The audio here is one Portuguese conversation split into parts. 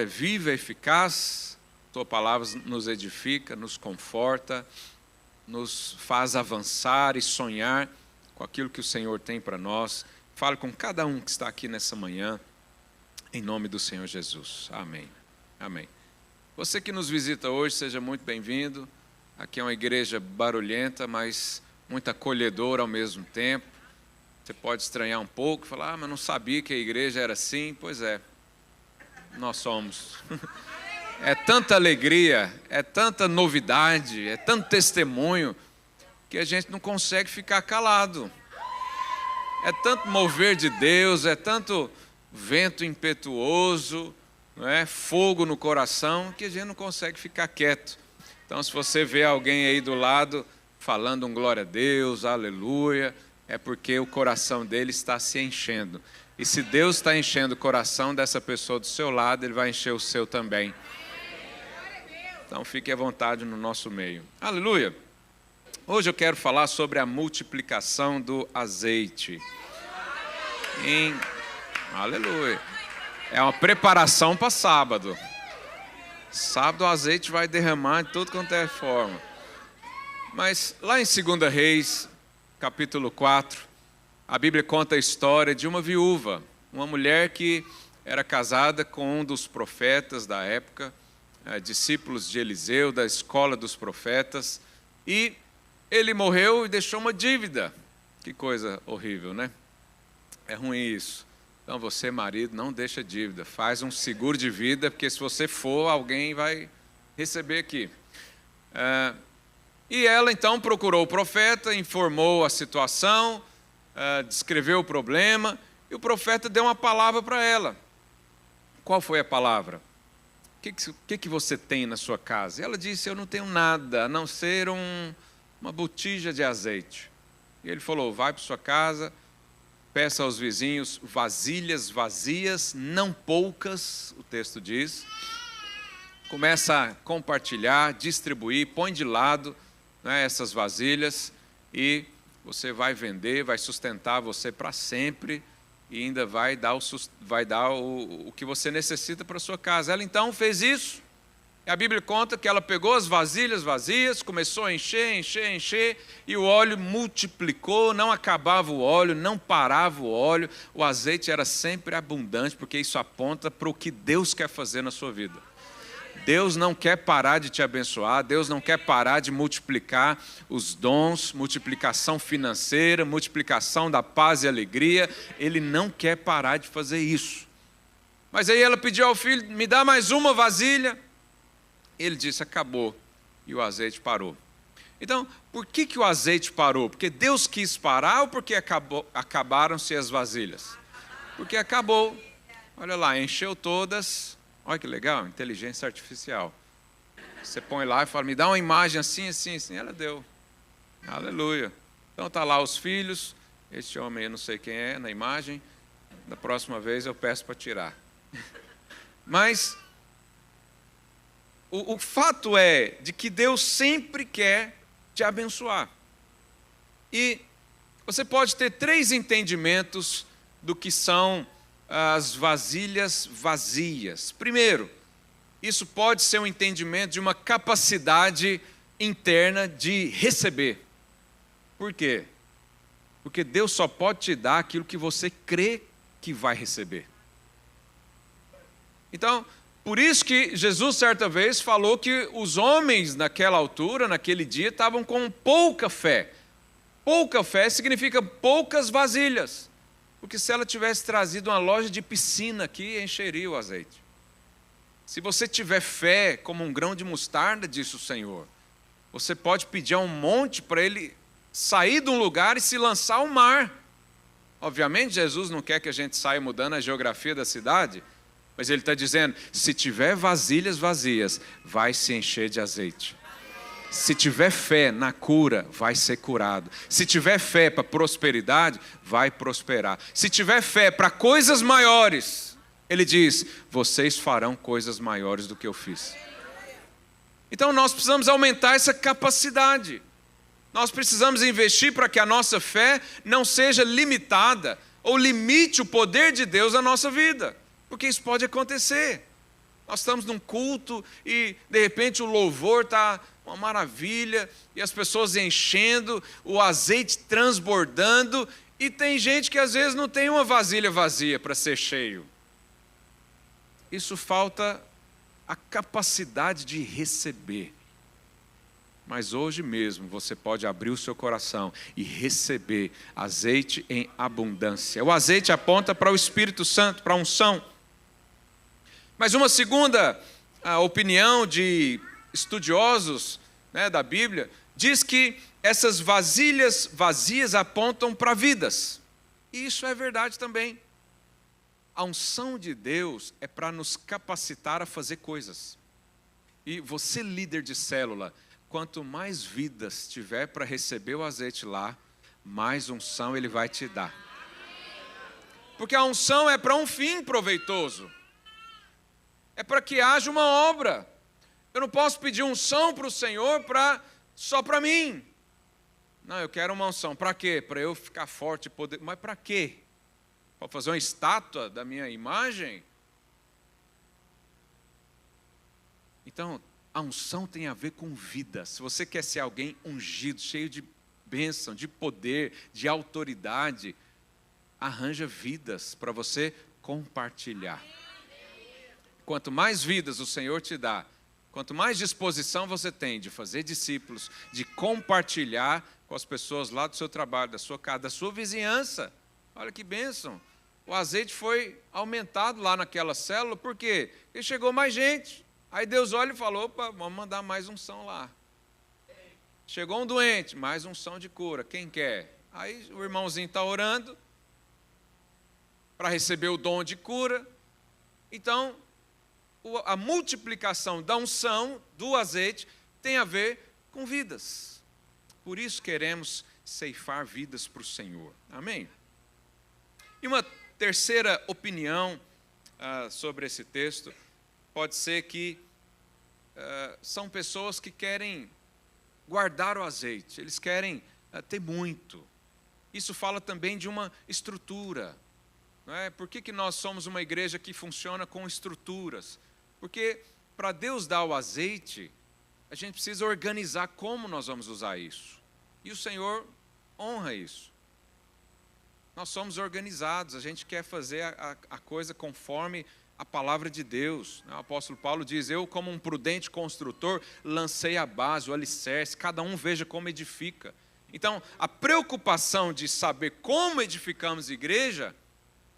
é viva e eficaz, tua palavra nos edifica, nos conforta, nos faz avançar e sonhar com aquilo que o Senhor tem para nós. Fale com cada um que está aqui nessa manhã, em nome do Senhor Jesus. Amém. Amém. Você que nos visita hoje, seja muito bem-vindo. Aqui é uma igreja barulhenta, mas muito acolhedora ao mesmo tempo. Você pode estranhar um pouco, falar, mas não sabia que a igreja era assim. Pois é, nós somos. É tanta alegria, é tanta novidade, é tanto testemunho, que a gente não consegue ficar calado. É tanto mover de Deus, é tanto vento impetuoso, não é? Fogo no coração, que a gente não consegue ficar quieto. Então, se você vê alguém aí do lado falando um glória a Deus, aleluia, é porque o coração dele está se enchendo. E se Deus está enchendo o coração dessa pessoa do seu lado, Ele vai encher o seu também. Então, fique à vontade no nosso meio. Aleluia! Hoje eu quero falar sobre a multiplicação do azeite. Aleluia! É uma preparação para sábado. Sábado o azeite vai derramar de tudo quanto é forma. Mas lá em 2 Reis, capítulo 4, a Bíblia conta a história de uma viúva, uma mulher que era casada com um dos profetas da época, discípulos de Eliseu, da escola dos profetas, e ele morreu e deixou uma dívida. Que coisa horrível, né? É ruim isso. Então você, marido, não deixa dívida, faz um seguro de vida, porque se você for, alguém vai receber aqui. E ela então procurou o profeta, informou a situação, descreveu o problema, e o profeta deu uma palavra para ela. Qual foi a palavra? O que você tem na sua casa? E ela disse, eu não tenho nada, a não ser uma botija de azeite. E ele falou, vai para sua casa, peça aos vizinhos vasilhas vazias, não poucas, o texto diz. Começa a compartilhar, distribuir, põe de lado, né, essas vasilhas, e você vai vender, vai sustentar você para sempre, e ainda vai dar o que você necessita para a sua casa. Ela então fez isso. E a Bíblia conta que ela pegou as vasilhas vazias, começou a encher, e o óleo multiplicou, não acabava o óleo, não parava o óleo, o azeite era sempre abundante, porque isso aponta para o que Deus quer fazer na sua vida. Deus não quer parar de te abençoar, Deus não quer parar de multiplicar os dons, multiplicação financeira, multiplicação da paz e alegria, Ele não quer parar de fazer isso. Mas aí ela pediu ao filho, me dá mais uma vasilha. Ele disse, acabou, e o azeite parou. Então, por que o azeite parou? Porque Deus quis parar ou porque acabaram-se as vasilhas? Porque acabou. Olha lá, encheu todas. Olha que legal, inteligência artificial. Você põe lá e fala, me dá uma imagem assim, assim, assim. Ela deu. Aleluia. Então está lá os filhos. Este homem eu não sei quem é na imagem. Da próxima vez eu peço para tirar. Mas o fato é de que Deus sempre quer te abençoar. E você pode ter 3 entendimentos do que são as vasilhas vazias. Primeiro, isso pode ser um entendimento de uma capacidade interna de receber. Por quê? Porque Deus só pode te dar aquilo que você crê que vai receber. Então, por isso que Jesus certa vez falou que os homens naquela altura, naquele dia, estavam com pouca fé. Pouca fé significa poucas vasilhas. Porque se ela tivesse trazido uma loja de piscina aqui, encheria o azeite. Se você tiver fé como um grão de mostarda, disse o Senhor, você pode pedir a um monte para ele sair de um lugar e se lançar ao mar. Obviamente, Jesus não quer que a gente saia mudando a geografia da cidade, mas Ele está dizendo, se tiver vasilhas vazias, vai se encher de azeite. Se tiver fé na cura, vai ser curado. Se tiver fé para prosperidade, vai prosperar. Se tiver fé para coisas maiores, Ele diz, vocês farão coisas maiores do que eu fiz. Então nós precisamos aumentar essa capacidade. Nós precisamos investir para que a nossa fé não seja limitada ou limite o poder de Deus na nossa vida. Porque isso pode acontecer. Nós estamos num culto e, de repente, o louvor está uma maravilha, e as pessoas enchendo, o azeite transbordando, e tem gente que às vezes não tem uma vasilha vazia para ser cheio. Isso falta a capacidade de receber. Mas hoje mesmo você pode abrir o seu coração e receber azeite em abundância. O azeite aponta para o Espírito Santo, para a unção. Mas uma segunda opinião de estudiosos, né, da Bíblia, diz que essas vasilhas vazias apontam para vidas. E isso é verdade também. A unção de Deus é para nos capacitar a fazer coisas. E você, líder de célula, quanto mais vidas tiver para receber o azeite lá, mais unção Ele vai te dar. Porque a unção é para um fim proveitoso. É para que haja uma obra. Eu não posso pedir unção para o Senhor só para mim. Não, eu quero uma unção. Para quê? Para eu ficar forte e poder. Mas para quê? Para fazer uma estátua da minha imagem? Então, a unção tem a ver com vida. Se você quer ser alguém ungido, cheio de bênção, de poder, de autoridade, arranja vidas para você compartilhar. Quanto mais vidas o Senhor te dá, quanto mais disposição você tem de fazer discípulos, de compartilhar com as pessoas lá do seu trabalho, da sua casa, da sua vizinhança. Olha que bênção. O azeite foi aumentado lá naquela célula, por quê? Porque chegou mais gente. Aí Deus olha e falou, opa, vamos mandar mais unção lá. Chegou um doente, mais unção de cura. Quem quer? Aí o irmãozinho está orando para receber o dom de cura. Então, a multiplicação da unção, do azeite, tem a ver com vidas. Por isso queremos ceifar vidas para o Senhor. Amém? E uma terceira opinião sobre esse texto, pode ser que são pessoas que querem guardar o azeite, eles querem ter muito. Isso fala também de uma estrutura. Não é? Por que nós somos uma igreja que funciona com estruturas? Porque para Deus dar o azeite, a gente precisa organizar como nós vamos usar isso. E o Senhor honra isso. Nós somos organizados, a gente quer fazer a coisa conforme a palavra de Deus. O apóstolo Paulo diz, eu como um prudente construtor, lancei a base, o alicerce, cada um veja como edifica. Então, a preocupação de saber como edificamos igreja,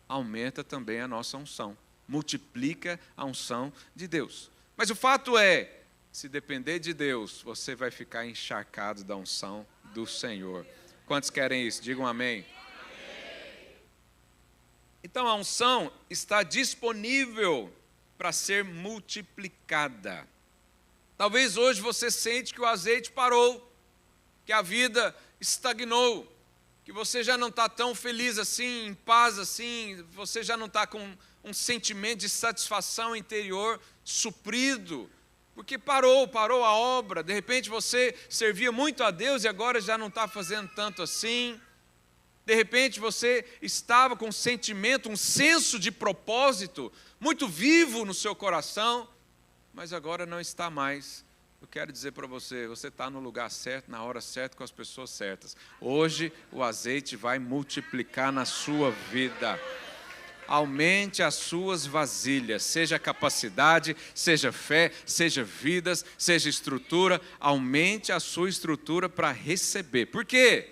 aumenta também a nossa unção. Multiplica a unção de Deus. Mas o fato é, se depender de Deus, você vai ficar encharcado da unção do Senhor. Quantos querem isso? Digam amém. Então a unção está disponível para ser multiplicada. Talvez hoje você sente que o azeite parou, que a vida estagnou, que você já não está tão feliz assim, em paz assim, você já não está com um sentimento de satisfação interior suprido, porque parou a obra. De repente você servia muito a Deus e agora já não está fazendo tanto assim. De repente você estava com um sentimento, um senso de propósito muito vivo no seu coração, mas agora não está mais. Eu quero dizer para você, você está no lugar certo, na hora certa, com as pessoas certas. Hoje o azeite vai multiplicar na sua vida. Aumente as suas vasilhas, seja capacidade, seja fé, seja vidas, seja estrutura. Aumente a sua estrutura para receber. Por quê?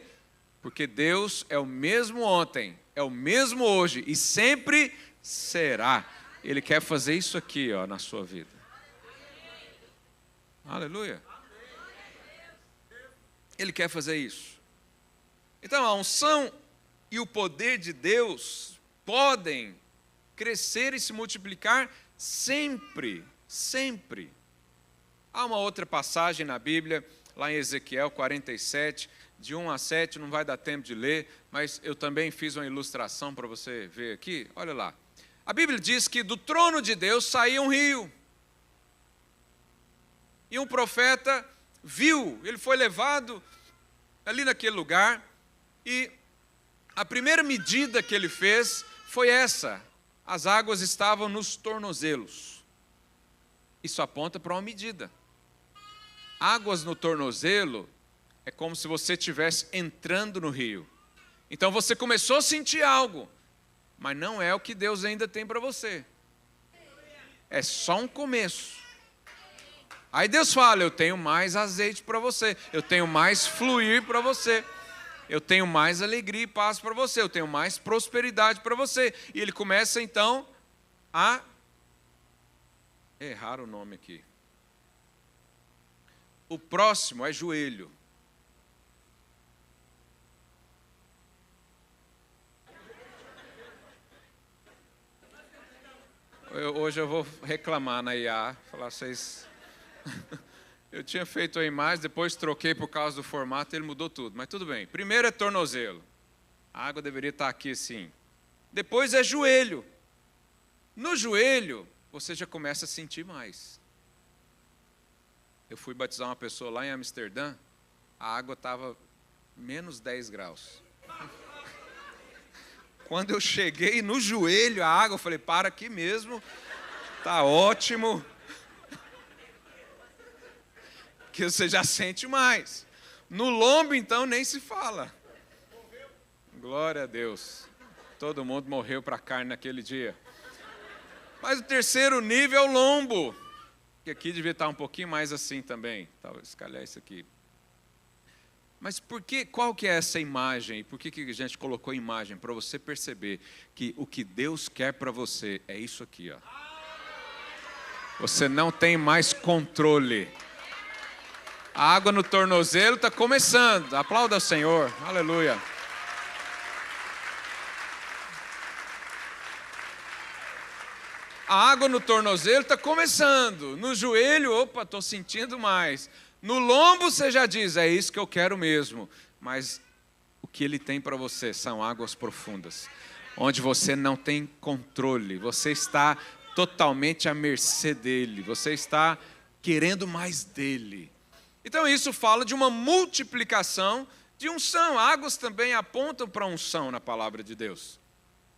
Porque Deus é o mesmo ontem, é o mesmo hoje e sempre será. Ele quer fazer isso aqui, na sua vida. Aleluia. Ele quer fazer isso. Então a unção e o poder de Deus podem crescer e se multiplicar sempre, sempre. Há uma outra passagem na Bíblia, lá em Ezequiel 47, de 1 a 7, não vai dar tempo de ler, mas eu também fiz uma ilustração para você ver aqui. Olha lá. A Bíblia diz que do trono de Deus saía um rio. E um profeta viu, ele foi levado ali naquele lugar, e a primeira medida que ele fez foi essa: as águas estavam nos tornozelos. Isso aponta para uma medida. Águas no tornozelo é como se você estivesse entrando no rio. Então você começou a sentir algo, mas não é o que Deus ainda tem para você. É só um começo. Aí Deus fala, eu tenho mais azeite para você, eu tenho mais fluir para você, eu tenho mais alegria e paz para você, eu tenho mais prosperidade para você. E ele começa então a errar o nome aqui. O próximo é joelho. Hoje eu vou reclamar na IA, falar vocês... Eu tinha feito a imagem, depois troquei por causa do formato, ele mudou tudo, mas tudo bem. Primeiro é tornozelo. A água deveria estar aqui assim. Depois é joelho. No joelho, você já começa a sentir mais. Eu fui batizar uma pessoa lá em Amsterdã, a água estava menos 10 graus. Quando eu cheguei no joelho, a água, eu falei, para aqui mesmo, tá ótimo. Que você já sente mais. No lombo, então, nem se fala. Glória a Deus. Todo mundo morreu para a carne naquele dia. Mas o terceiro nível é o lombo. Que aqui devia estar um pouquinho mais assim também. Talvez calhar isso aqui. Mas qual que é essa imagem? E por que a gente colocou imagem? Para você perceber que o que Deus quer para você é isso aqui, ó. Você não tem mais controle. A água no tornozelo está começando. Aplauda ao Senhor. Aleluia. A água no tornozelo está começando. No joelho, opa, estou sentindo mais. No lombo você já diz, é isso que eu quero mesmo. Mas o que ele tem para você são águas profundas. Onde você não tem controle. Você está totalmente à mercê dele. Você está querendo mais dele. Então isso fala de uma multiplicação de unção. Águas também apontam para unção na palavra de Deus.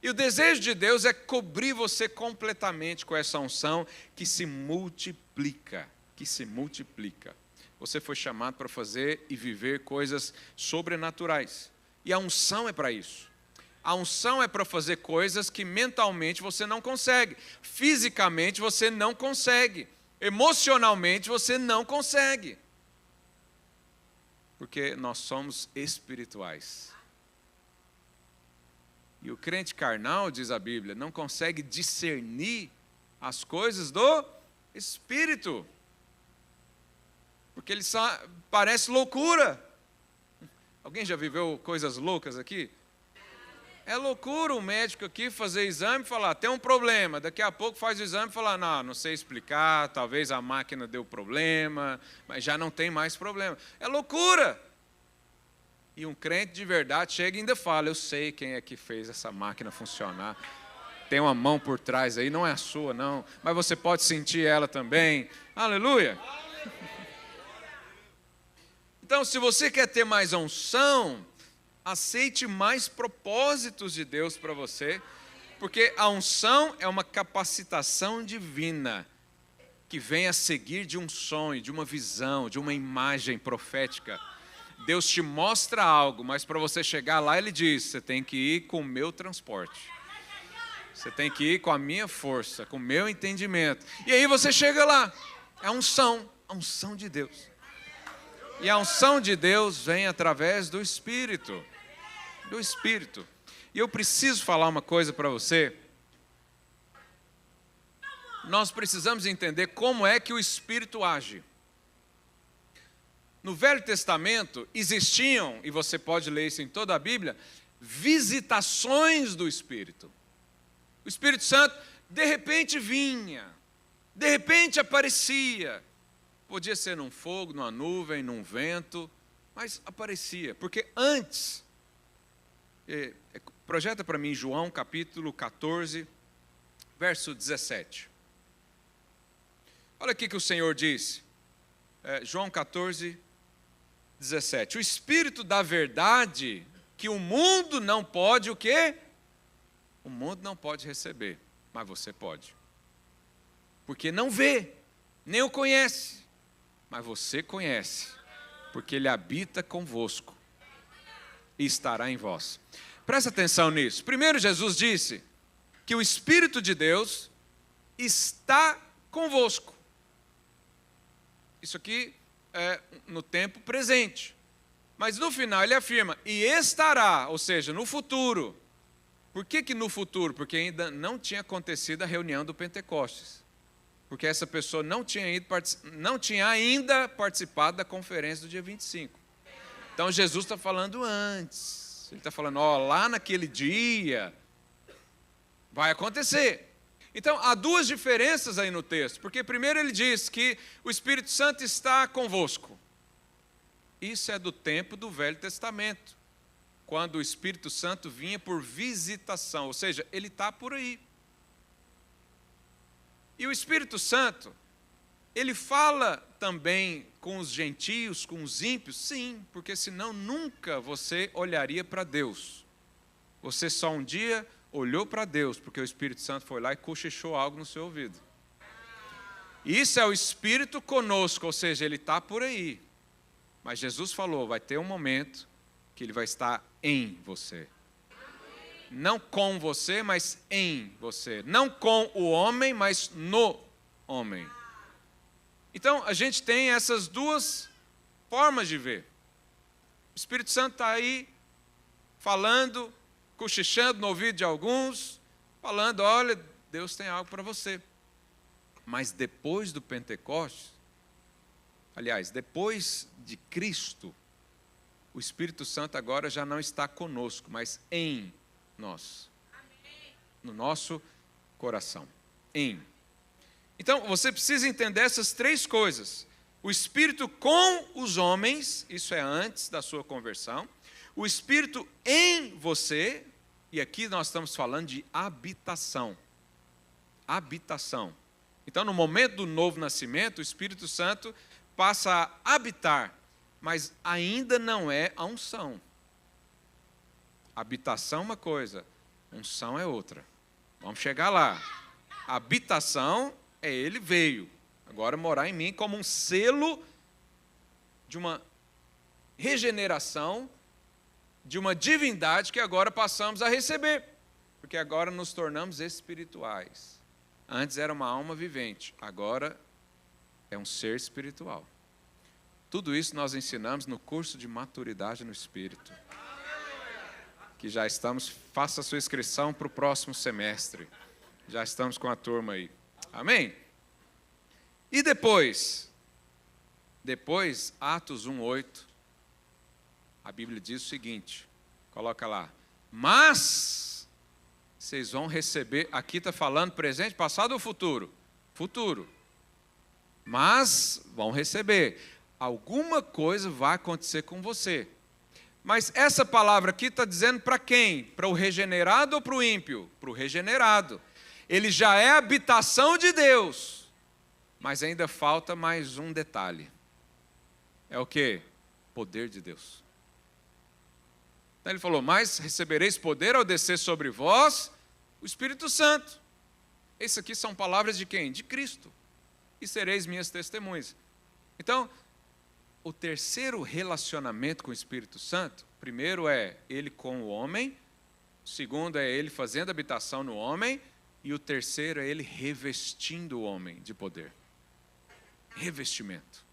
E o desejo de Deus é cobrir você completamente com essa unção que se multiplica. Que se multiplica. Você foi chamado para fazer e viver coisas sobrenaturais. E a unção é para isso. A unção é para fazer coisas que mentalmente você não consegue. Fisicamente você não consegue. Emocionalmente você não consegue. Porque nós somos espirituais. E o crente carnal, diz a Bíblia, não consegue discernir as coisas do Espírito. Porque ele parece loucura. Alguém já viveu coisas loucas aqui? É loucura o médico aqui fazer exame e falar, tem um problema. Daqui a pouco faz o exame e falar, não sei explicar, talvez a máquina deu problema, mas já não tem mais problema. É loucura. E um crente de verdade chega e ainda fala, eu sei quem é que fez essa máquina funcionar. Tem uma mão por trás aí, não é a sua não, mas você pode sentir ela também. Aleluia. Então, se você quer ter mais unção, aceite mais propósitos de Deus para você, porque a unção é uma capacitação divina que vem a seguir de um sonho, de uma visão, de uma imagem profética. Deus te mostra algo, mas para você chegar lá, Ele diz, você tem que ir com o meu transporte. Você tem que ir com a minha força, com o meu entendimento. E aí você chega lá, é a unção de Deus. E a unção de Deus vem através do Espírito. Do Espírito. E eu preciso falar uma coisa para você. Nós precisamos entender como é que o Espírito age. No Velho Testamento existiam, e você pode ler isso em toda a Bíblia, visitações do Espírito. O Espírito Santo de repente vinha, de repente aparecia. Podia ser num fogo, numa nuvem, num vento, mas aparecia. Porque antes, projeta para mim João capítulo 14, verso 17. Olha aqui que o Senhor disse, João 14, 17. O Espírito da verdade que o mundo não pode o quê? O mundo não pode receber, mas você pode. Porque não vê nem o conhece, mas você conhece, porque ele habita convosco e estará em vós. Presta atenção nisso. Primeiro, Jesus disse que o Espírito de Deus está convosco. Isso aqui é no tempo presente. Mas no final ele afirma, e estará, ou seja, no futuro. Por que no futuro? Porque ainda não tinha acontecido a reunião do Pentecostes. Porque essa pessoa não tinha ainda participado da conferência do dia 25. Então Jesus está falando antes. Ele está falando, lá naquele dia vai acontecer. Então há duas diferenças aí no texto. Porque primeiro ele diz que o Espírito Santo está convosco. Isso é do tempo do Velho Testamento, quando o Espírito Santo vinha por visitação, ou seja, ele está por aí. E o Espírito Santo, ele fala também com os gentios, com os ímpios? Sim, porque senão nunca você olharia para Deus. Você só um dia olhou para Deus, porque o Espírito Santo foi lá e cochichou algo no seu ouvido. Isso é o Espírito conosco, ou seja, ele está por aí. Mas Jesus falou, vai ter um momento que ele vai estar em você. Não com você, mas em você. Não com o homem, mas no homem. Então, a gente tem essas duas formas de ver. O Espírito Santo está aí, falando, cochichando no ouvido de alguns, falando, olha, Deus tem algo para você. Mas depois do Pentecostes, aliás, depois de Cristo, o Espírito Santo agora já não está conosco, mas em nós. No nosso coração. Então, você precisa entender essas três coisas. O Espírito com os homens, isso é antes da sua conversão. O Espírito em você, e aqui nós estamos falando de habitação. Habitação. Então, no momento do novo nascimento, o Espírito Santo passa a habitar, mas ainda não é a unção. Habitação é uma coisa, unção é outra. Vamos chegar lá. Habitação é ele veio, agora morar em mim como um selo de uma regeneração, de uma divindade que agora passamos a receber, porque agora nos tornamos espirituais. Antes era uma alma vivente, agora é um ser espiritual. Tudo isso nós ensinamos no curso de maturidade no Espírito. Que já estamos, faça a sua inscrição para o próximo semestre. Já estamos com a turma aí. Amém? E depois, Atos 1:8, a Bíblia diz o seguinte, coloca lá, mas vocês vão receber, aqui está falando presente, passado ou futuro? Futuro. Mas vão receber. Alguma coisa vai acontecer com você. Mas essa palavra aqui está dizendo para quem? Para o regenerado ou para o ímpio? Para o regenerado. Ele já é habitação de Deus. Mas ainda falta mais um detalhe. É o quê? Poder de Deus. Então ele falou, mas recebereis poder ao descer sobre vós o Espírito Santo. Essas aqui são palavras de quem? De Cristo. E sereis minhas testemunhas. Então, o terceiro relacionamento com o Espírito Santo, primeiro é ele com o homem, o segundo é ele fazendo habitação no homem, e o terceiro é ele revestindo o homem de poder. Revestimento.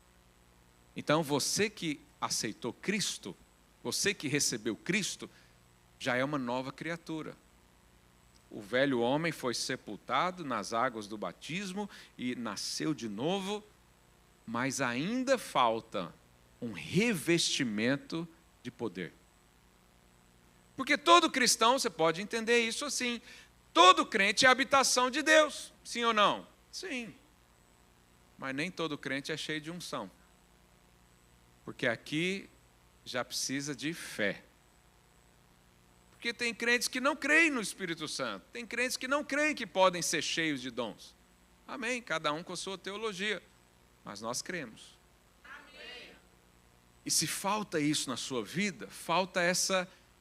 Então, você que aceitou Cristo, você que recebeu Cristo, já é uma nova criatura. O velho homem foi sepultado nas águas do batismo e nasceu de novo, mas ainda falta um revestimento de poder. Porque todo cristão, você pode entender isso assim, todo crente é habitação de Deus, sim ou não? Sim. Mas nem todo crente é cheio de unção. Porque aqui já precisa de fé. Porque tem crentes que não creem no Espírito Santo, tem crentes que não creem que podem ser cheios de dons. Amém, cada um com a sua teologia, mas nós cremos. E se falta isso na sua vida, falta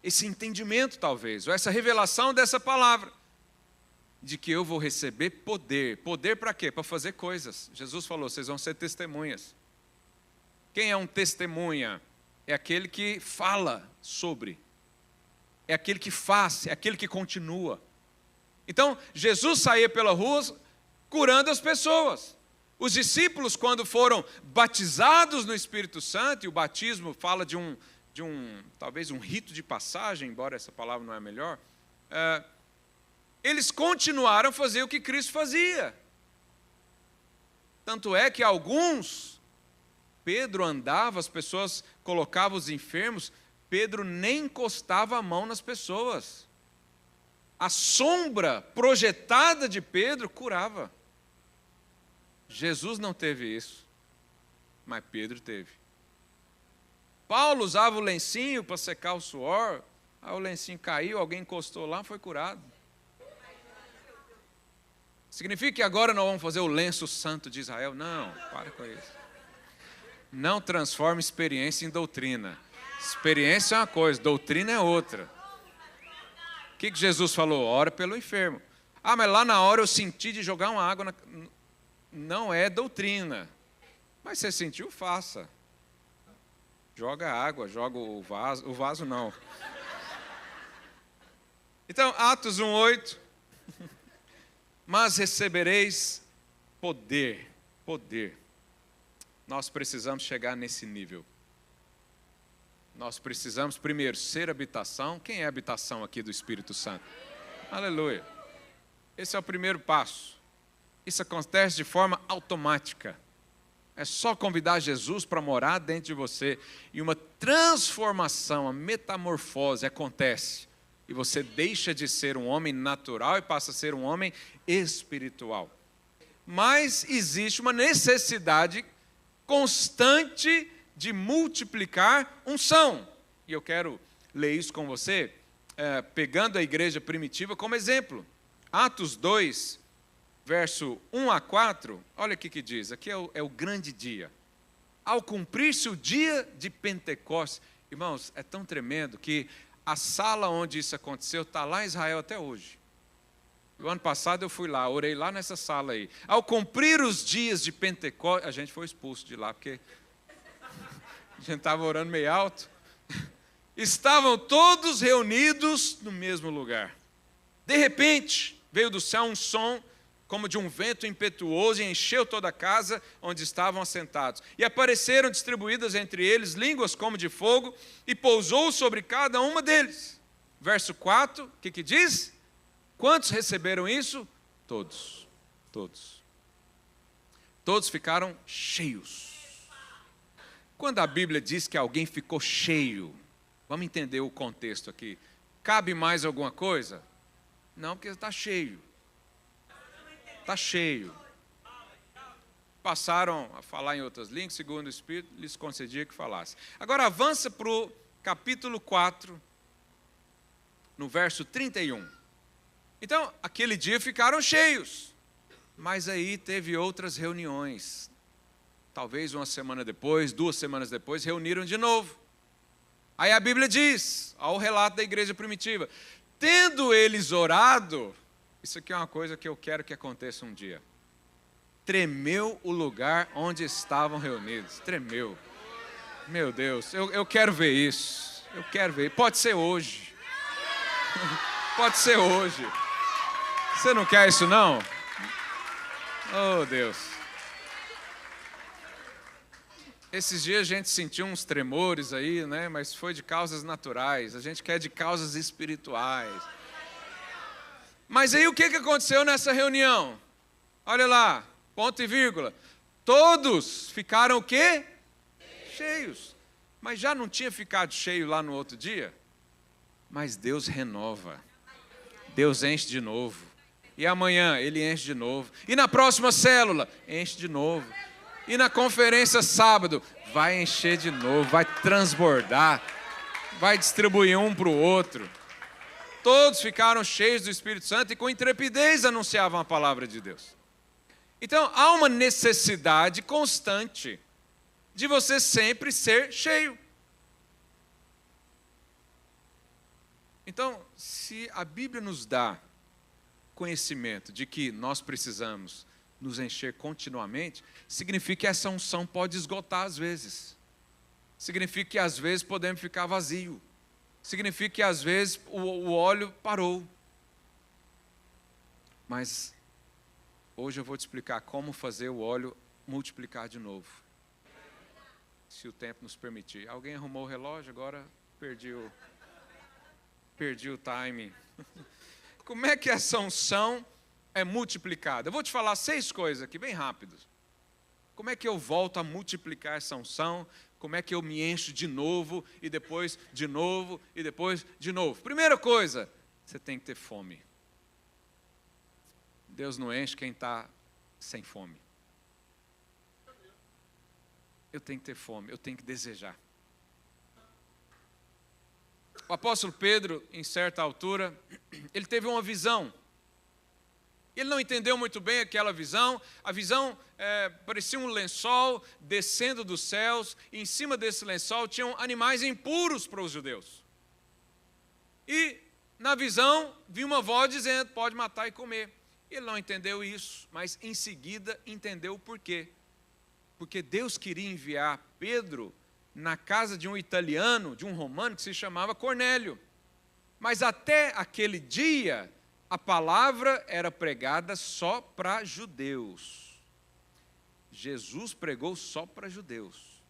esse entendimento talvez, ou essa revelação dessa palavra. de que eu vou receber poder. Poder para quê? Para fazer coisas. Jesus falou, vocês vão ser testemunhas. Quem é um testemunha? É aquele que fala sobre. É aquele que faz, é aquele que continua. Então, Jesus saía pela rua curando as pessoas. Os discípulos, quando foram batizados no Espírito Santo, e o batismo fala de talvez um rito de passagem, embora essa palavra não é melhor, eles continuaram a fazer o que Cristo fazia. Tanto é que alguns, Pedro andava, as pessoas colocavam os enfermos, Pedro nem encostava a mão nas pessoas. A sombra projetada de Pedro curava. Jesus não teve isso, mas Pedro teve. Paulo usava o lencinho para secar o suor, aí o lencinho caiu, alguém encostou lá, foi curado. Significa que agora nós vamos fazer o lenço santo de Israel? Não, para com isso. Não transforme experiência em doutrina. Experiência é uma coisa, doutrina é outra. O que Jesus falou? Ora pelo enfermo. Ah, mas lá na hora eu senti de jogar uma água Não é doutrina. Mas você sentiu, faça. Joga água, joga o vaso não. Então, Atos 1:8. Mas recebereis poder. Nós precisamos chegar nesse nível. Nós precisamos, primeiro, ser habitação. Quem é a habitação aqui do Espírito Santo? Aleluia. Esse é o primeiro passo. Isso acontece de forma automática. É só convidar Jesus para morar dentro de você. E uma transformação, uma metamorfose acontece. E você deixa de ser um homem natural e passa a ser um homem espiritual. Mas existe uma necessidade constante de multiplicar unção. E eu quero ler isso com você, pegando a igreja primitiva como exemplo. Atos 2, verso 1-4, olha o que diz. Aqui é o grande dia. Ao cumprir-se o dia de Pentecostes, irmãos, é tão tremendo que a sala onde isso aconteceu está lá em Israel até hoje. O ano passado eu fui lá, orei lá nessa sala aí. Ao cumprir os dias de Pentecostes, a gente foi expulso de lá, porque a gente estava orando meio alto. Estavam todos reunidos no mesmo lugar. De repente, veio do céu um som como de um vento impetuoso, e encheu toda a casa onde estavam assentados. E apareceram distribuídas entre eles línguas como de fogo, e pousou sobre cada uma deles. Verso 4, o que diz? Quantos receberam isso? Todos. Todos ficaram cheios. Quando a Bíblia diz que alguém ficou cheio, vamos entender o contexto aqui. Cabe mais alguma coisa? Não, porque está cheio. Está cheio. Passaram a falar em outras línguas, segundo o Espírito, lhes concedia que falasse. Agora avança para o capítulo 4, no verso 31. Então, aquele dia ficaram cheios, mas aí teve outras reuniões. Talvez uma semana depois, 2 semanas depois, reuniram de novo. Aí a Bíblia diz, ao relato da igreja primitiva, tendo eles orado, isso aqui é uma coisa que eu quero que aconteça um dia. Tremeu o lugar onde estavam reunidos. Tremeu. Meu Deus, eu quero ver isso. Eu quero ver. Pode ser hoje. Pode ser hoje. Você não quer isso, não? Oh, Deus. Esses dias a gente sentiu uns tremores aí, né? Mas foi de causas naturais. A gente quer de causas espirituais. Mas aí o que aconteceu nessa reunião? Olha lá, ponto e vírgula. Todos ficaram o quê? Cheios. Mas já não tinha ficado cheio lá no outro dia? Mas Deus renova. Deus enche de novo. E amanhã Ele enche de novo. E na próxima célula, enche de novo. E na conferência sábado, vai encher de novo, vai transbordar. Vai distribuir um para o outro. Todos ficaram cheios do Espírito Santo e com intrepidez anunciavam a palavra de Deus. Então, há uma necessidade constante de você sempre ser cheio. Então, se a Bíblia nos dá conhecimento de que nós precisamos nos encher continuamente, significa que essa unção pode esgotar às vezes. Significa que às vezes podemos ficar vazio. Significa que às vezes o óleo parou. Mas hoje eu vou te explicar como fazer o óleo multiplicar de novo. Se o tempo nos permitir. Alguém arrumou o relógio? Agora perdi o timing. Como é que essa unção é multiplicada? Eu vou te falar 6 coisas aqui, bem rápido. Como é que eu volto a multiplicar essa unção? Como é que eu me encho de novo, e depois de novo, e depois de novo? Primeira coisa, você tem que ter fome. Deus não enche quem está sem fome. Eu tenho que ter fome, eu tenho que desejar. O apóstolo Pedro, em certa altura, ele teve uma visão. Ele não entendeu muito bem aquela visão. A visão parecia um lençol descendo dos céus, e em cima desse lençol tinham animais impuros para os judeus. E na visão, viu uma voz dizendo, pode matar e comer. Ele não entendeu isso, mas em seguida entendeu o porquê. Porque Deus queria enviar Pedro na casa de um italiano, de um romano que se chamava Cornélio. Mas até aquele dia, a palavra era pregada só para judeus. Jesus pregou só para judeus.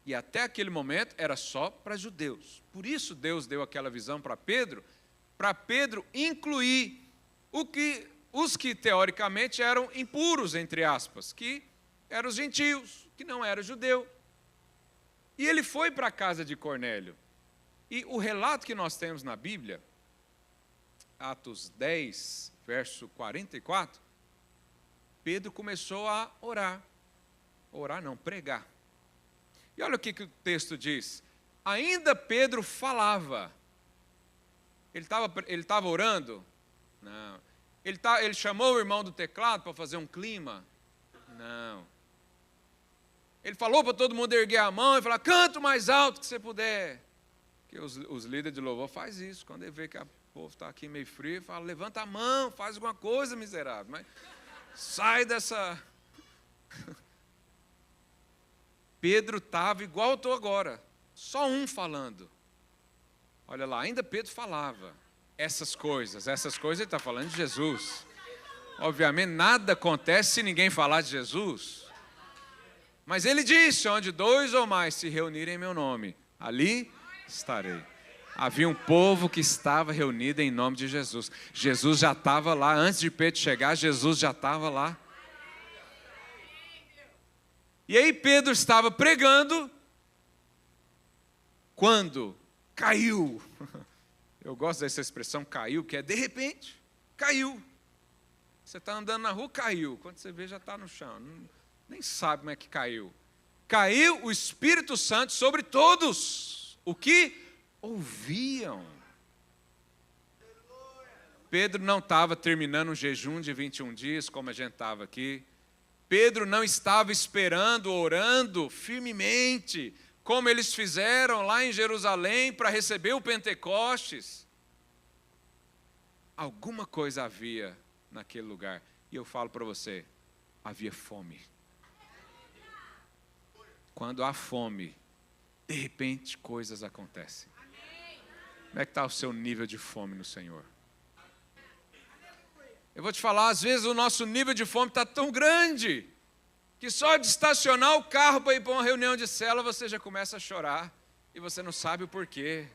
E até aquele momento era só para judeus. Por isso Deus deu aquela visão para Pedro incluir os que teoricamente eram impuros, entre aspas, que eram os gentios, que não era judeu. E ele foi para a casa de Cornélio. E o relato que nós temos na Bíblia, Atos 10, verso 44, Pedro começou a orar. Orar não, pregar. E olha o que o texto diz. Ainda Pedro falava. Ele estava orando? Não. Ele chamou o irmão do teclado para fazer um clima? Não. Ele falou para todo mundo erguer a mão e falar, canta o mais alto que você puder. Porque os líderes de louvor fazem isso. Quando ele vê que o povo está aqui meio frio, ele fala, levanta a mão, faz alguma coisa, miserável. Mas sai dessa... Pedro estava igual eu estou agora. Só um falando. Olha lá, ainda Pedro falava. Essas coisas ele está falando de Jesus. Obviamente nada acontece se ninguém falar de Jesus. Mas ele disse, onde 2 ou mais se reunirem em meu nome, ali estarei. Havia um povo que estava reunido em nome de Jesus. Jesus já estava lá, antes de Pedro chegar, Jesus já estava lá. E aí Pedro estava pregando, quando caiu. Eu gosto dessa expressão caiu, que é de repente, caiu. Você está andando na rua, caiu. Quando você vê, já está no chão. Nem sabe como é que caiu. Caiu o Espírito Santo sobre todos, o que ouviam. Pedro não estava terminando um jejum de 21 dias, como a gente estava aqui. Pedro não estava esperando, orando firmemente, como eles fizeram lá em Jerusalém para receber o Pentecostes. Alguma coisa havia naquele lugar. E eu falo para você, havia fome. Quando há fome, de repente coisas acontecem. Como é que está o seu nível de fome no Senhor? Eu vou te falar, às vezes o nosso nível de fome está tão grande, que só de estacionar o carro para ir para uma reunião de célula, você já começa a chorar, e você não sabe o porquê.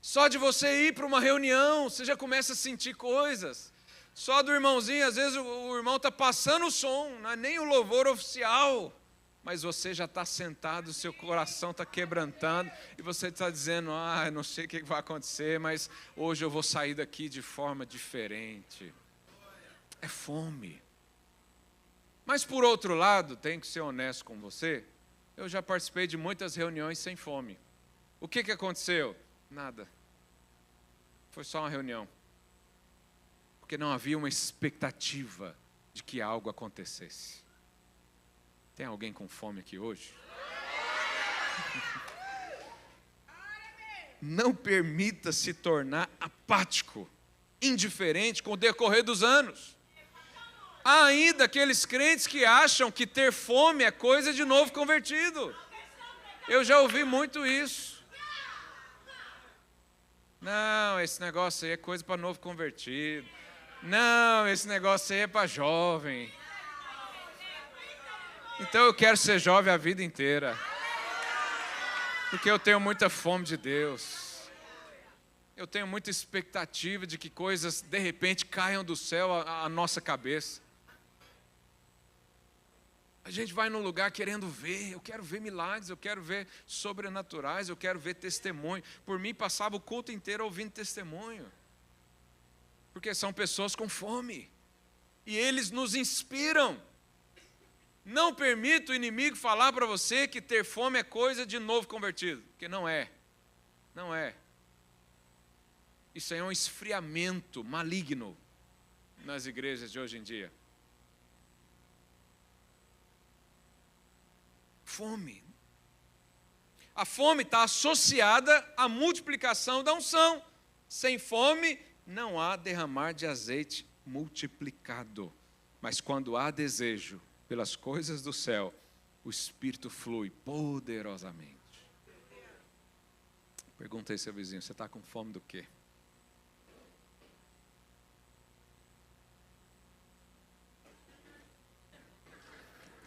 Só de você ir para uma reunião, você já começa a sentir coisas. Só do irmãozinho, às vezes o irmão está passando o som, não é nem o louvor oficial, mas você já está sentado, o seu coração está quebrantando, e você está dizendo, eu não sei o que vai acontecer, mas hoje eu vou sair daqui de forma diferente. É fome. Mas por outro lado, tenho que ser honesto com você, eu já participei de muitas reuniões sem fome. O que aconteceu? Nada. Foi só uma reunião. Porque não havia uma expectativa de que algo acontecesse. Tem alguém com fome aqui hoje? Não permita se tornar apático, indiferente com o decorrer dos anos. Há ainda aqueles crentes que acham que ter fome é coisa de novo convertido. Eu já ouvi muito isso. Não, esse negócio aí é coisa para novo convertido. Não, esse negócio aí é para jovem. Então eu quero ser jovem a vida inteira. Porque eu tenho muita fome de Deus. Eu tenho muita expectativa de que coisas de repente caiam do céu à nossa cabeça. A gente vai num lugar querendo ver, eu quero ver milagres, eu quero ver sobrenaturais, eu quero ver testemunho. Por mim, passava o culto inteiro ouvindo testemunho. Porque são pessoas com fome. E eles nos inspiram. Não permita o inimigo falar para você que ter fome é coisa de novo convertido. Porque não é. Não é. Isso aí é um esfriamento maligno nas igrejas de hoje em dia. Fome. A fome está associada à multiplicação da unção. Sem fome, não há derramar de azeite multiplicado. Mas quando há desejo pelas coisas do céu, o Espírito flui poderosamente. Pergunta aí, seu vizinho, você está com fome do quê?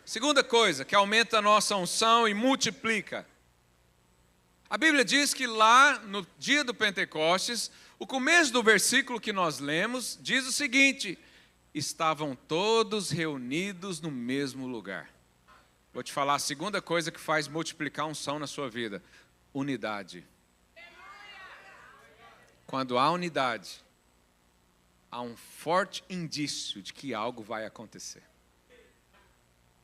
Segunda coisa que aumenta a nossa unção e multiplica. A Bíblia diz que lá no dia do Pentecostes, o começo do versículo que nós lemos diz o seguinte: estavam todos reunidos no mesmo lugar. Vou te falar a segunda coisa que faz multiplicar a unção na sua vida: unidade. Quando há unidade, há um forte indício de que algo vai acontecer.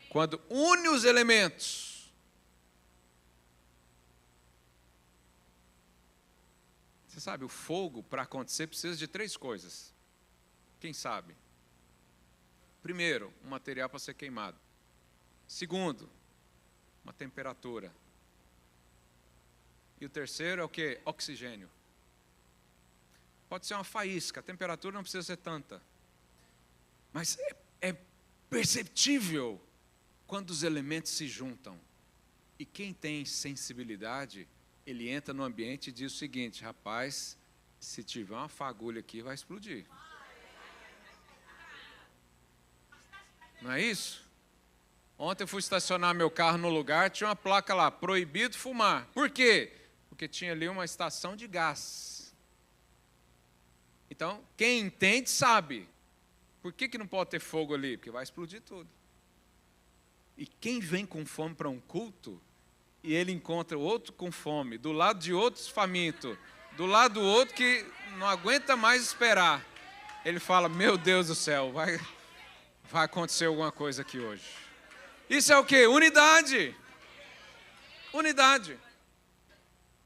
Quando une os elementos, você sabe, o fogo para acontecer precisa de 3 coisas. Quem sabe? Primeiro, um material para ser queimado. Segundo, uma temperatura. E o terceiro é o quê? Oxigênio. Pode ser uma faísca, a temperatura não precisa ser tanta. Mas é perceptível quando os elementos se juntam. E quem tem sensibilidade, ele entra no ambiente e diz o seguinte: rapaz, se tiver uma fagulha aqui, vai explodir. Não é isso? Ontem eu fui estacionar meu carro no lugar, tinha uma placa lá, proibido fumar. Por quê? Porque tinha ali uma estação de gás. Então, quem entende sabe. Por que não pode ter fogo ali? Porque vai explodir tudo. E quem vem com fome para um culto, e ele encontra outro com fome, do lado de outros faminto, do lado do outro que não aguenta mais esperar, ele fala: meu Deus do céu, vai acontecer alguma coisa aqui hoje. Isso é o quê? Unidade. Unidade.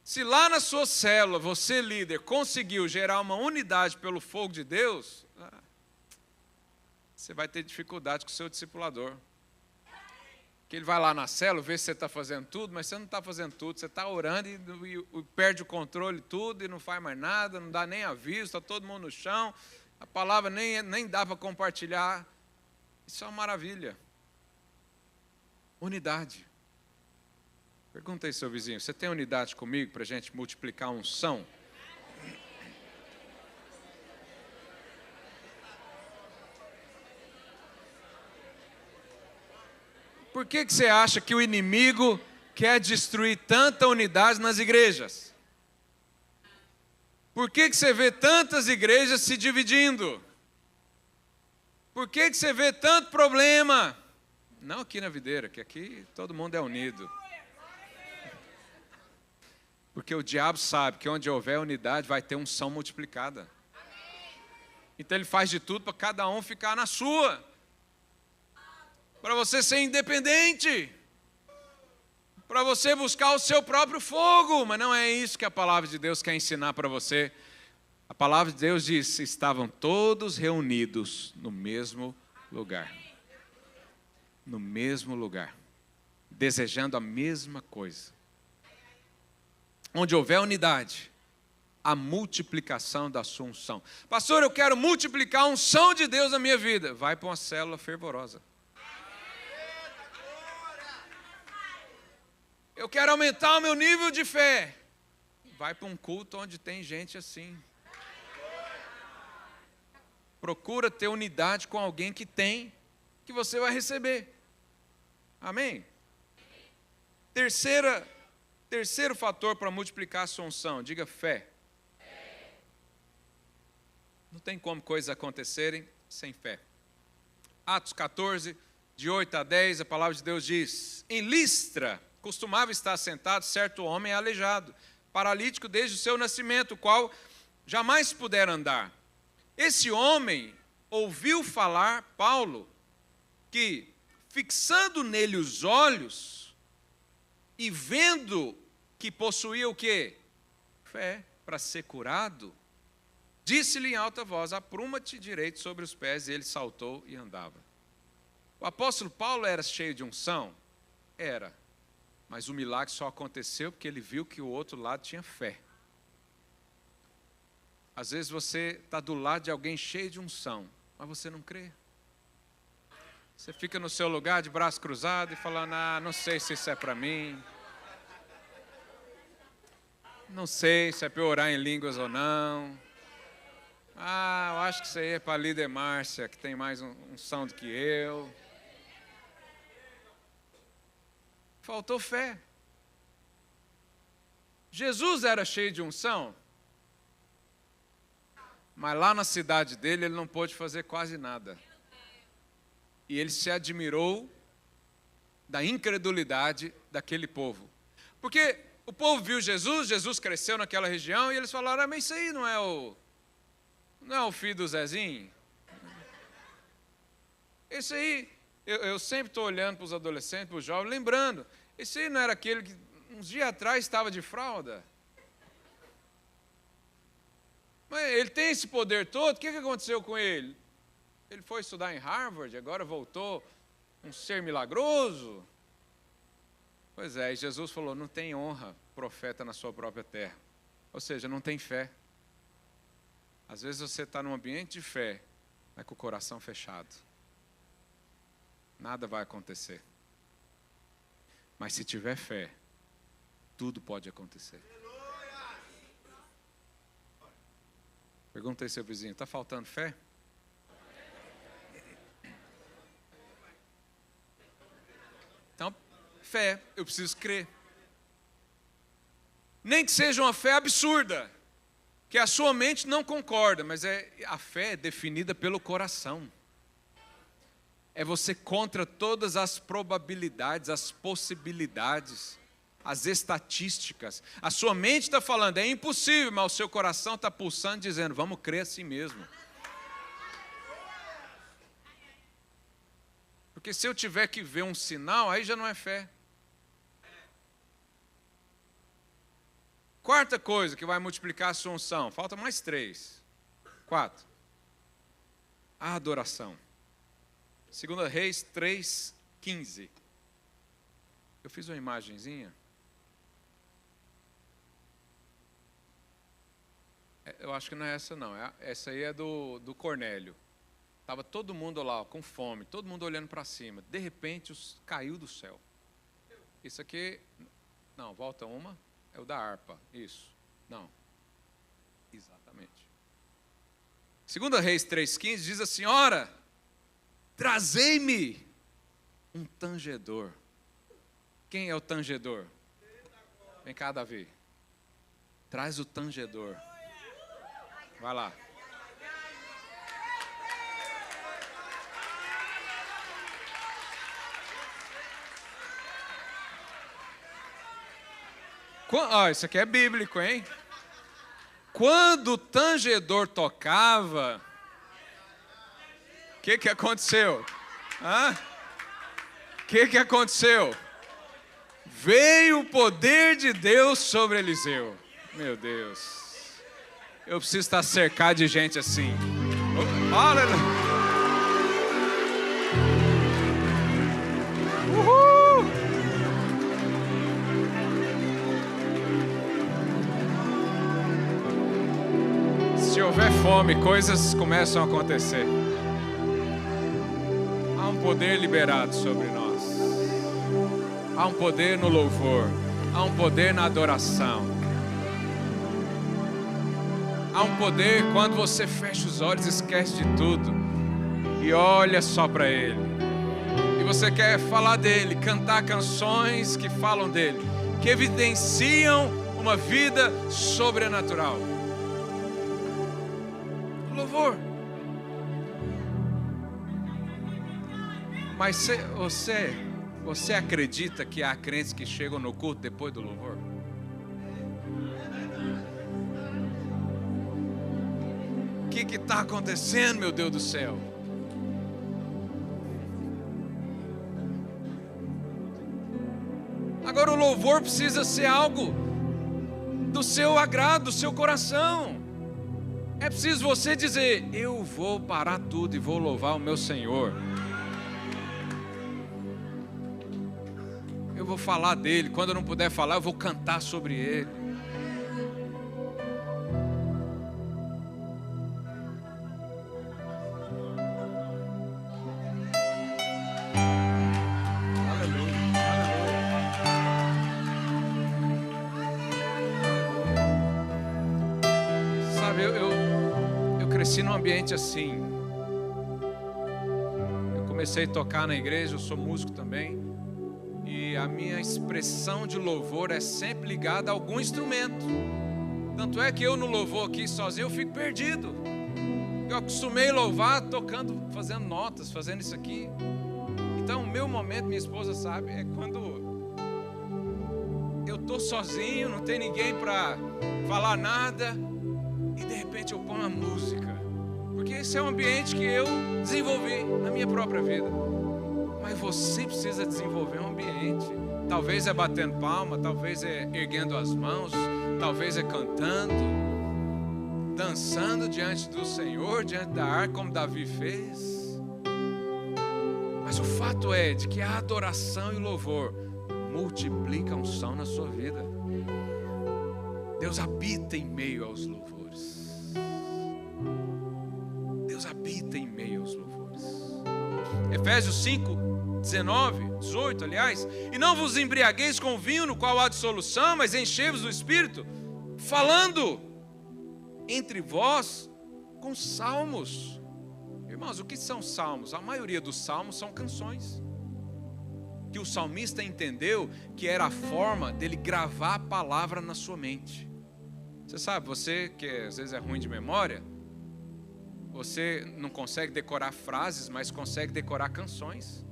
Se lá na sua célula, você líder, conseguiu gerar uma unidade pelo fogo de Deus, você vai ter dificuldade com o seu discipulador. Que ele vai lá na célula, vê se você está fazendo tudo, mas você não está fazendo tudo, você está orando e perde o controle tudo, e não faz mais nada, não dá nem aviso, está todo mundo no chão, a palavra nem dá para compartilhar. Isso é uma maravilha. Unidade. Pergunta aí, seu vizinho, você tem unidade comigo para a gente multiplicar a unção? Por que você acha que o inimigo quer destruir tanta unidade nas igrejas? Por que você vê tantas igrejas se dividindo? Por que você vê tanto problema? Não aqui na Videira, que aqui todo mundo é unido. Porque o diabo sabe que onde houver unidade vai ter unção multiplicada. Então ele faz de tudo para cada um ficar na sua. Para você ser independente. Para você buscar o seu próprio fogo. Mas não é isso que a palavra de Deus quer ensinar para você. A palavra de Deus diz: estavam todos reunidos no mesmo lugar. No mesmo lugar. Desejando a mesma coisa. Onde houver unidade, a multiplicação da sua unção. Pastor, eu quero multiplicar a unção de Deus na minha vida. Vai para uma célula fervorosa. Eu quero aumentar o meu nível de fé. Vai para um culto onde tem gente assim. Procura ter unidade com alguém que tem, que você vai receber. Amém? Terceiro fator para multiplicar a sua unção, diga fé. Não tem como coisas acontecerem sem fé. Atos 14, de 8 a 10, a palavra de Deus diz: em Listra costumava estar sentado certo homem aleijado, paralítico desde o seu nascimento, o qual jamais pudera andar. Esse homem ouviu falar, Paulo, que fixando nele os olhos e vendo que possuía o quê? Fé para ser curado, disse-lhe em alta voz: apruma-te direito sobre os pés, e ele saltou e andava. O apóstolo Paulo era cheio de unção? Era. Mas o milagre só aconteceu porque ele viu que o outro lado tinha fé. Às vezes você está do lado de alguém cheio de unção, mas você não crê. Você fica no seu lugar de braço cruzado e falando: não sei se isso é para mim. Não sei se é para eu orar em línguas ou não. Eu acho que isso aí é para a líder Márcia, que tem mais unção do que eu. Faltou fé. Jesus era cheio de unção, mas lá na cidade dele ele não pôde fazer quase nada. E ele se admirou da incredulidade daquele povo. Porque o povo viu Jesus, Jesus cresceu naquela região, e eles falaram: mas isso aí não é o filho do Zezinho? Esse aí, eu sempre estou olhando para os adolescentes, para os jovens, lembrando, esse aí não era aquele que uns dias atrás estava de fralda? Mas ele tem esse poder todo, o que aconteceu com ele? Ele foi estudar em Harvard, agora voltou um ser milagroso? Pois é, e Jesus falou: não tem honra profeta na sua própria terra. Ou seja, não tem fé. Às vezes você está num ambiente de fé, mas com o coração fechado. Nada vai acontecer. Mas se tiver fé, tudo pode acontecer. Pergunta aí seu vizinho: está faltando fé? Então, fé, eu preciso crer. Nem que seja uma fé absurda, que a sua mente não concorda, mas a fé é definida pelo coração. É você contra todas as probabilidades, as possibilidades, as estatísticas. A sua mente está falando: é impossível, mas o seu coração está pulsando, dizendo: vamos crer assim mesmo. Porque se eu tiver que ver um sinal, aí já não é fé. Quarta coisa que vai multiplicar a sua unção. Falta mais 3. 4. A adoração. 2 Reis 3:15. Eu fiz uma imagenzinha. Eu acho que não é essa não. Essa aí é do Cornélio. Estava todo mundo lá, com fome, todo mundo olhando para cima. De repente, caiu do céu. Isso aqui... Não, volta uma. É o da harpa. Isso. Não. Exatamente. 2 Reis 3:15 diz assim: ora, trazei-me um tangedor. Quem é o tangedor? Vem cá, Davi. Traz o tangedor. Vai lá. Isso aqui é bíblico, hein? Quando o tangedor tocava, o que aconteceu? O que aconteceu? Veio o poder de Deus sobre Eliseu. Meu Deus. Eu preciso estar cercado de gente assim. Aleluia. houver fome, coisas começam a acontecer. Há um poder liberado sobre nós. Há um poder no louvor. Há um poder na adoração. Há um poder quando você fecha os olhos, esquece de tudo e olha só para Ele. E você quer falar dele, cantar canções que falam dele, que evidenciam uma vida sobrenatural. Louvor. Mas você acredita que há crentes que chegam no culto depois do louvor? O que está acontecendo, meu Deus do céu? Agora o louvor precisa ser algo do seu agrado, do seu coração. É preciso você dizer: eu vou parar tudo e vou louvar o meu Senhor. Eu vou falar dele. Quando eu não puder falar, eu vou cantar sobre ele. Cresci num ambiente assim. Eu comecei a tocar na igreja, eu sou músico também, e a minha expressão de louvor é sempre ligada a algum instrumento. Tanto é que eu no louvor aqui sozinho eu fico perdido. Eu acostumei louvar tocando, fazendo notas, fazendo isso aqui. Então o meu momento, minha esposa sabe, é quando eu tô sozinho, não tem ninguém para falar nada, e de repente eu ponho uma música, porque esse é um ambiente que eu desenvolvi na minha própria vida. Mas você precisa desenvolver um ambiente. Talvez é batendo palma, talvez é erguendo as mãos, talvez é cantando, dançando diante do Senhor, diante da arca, como Davi fez. Mas o fato é de que a adoração e o louvor multiplica a unção na sua vida. Deus habita em meio aos louvores. Deus habita em meio aos louvores. Efésios 5, 19, 18, aliás. E não vos embriagueis com vinho, no qual há dissolução, mas enchei-vos do Espírito, falando entre vós com salmos. Irmãos, o que são salmos? A maioria dos salmos são canções que o salmista entendeu que era a forma dele gravar a palavra na sua mente. Você sabe, você que às vezes é ruim de memória, você não consegue decorar frases, mas consegue decorar canções.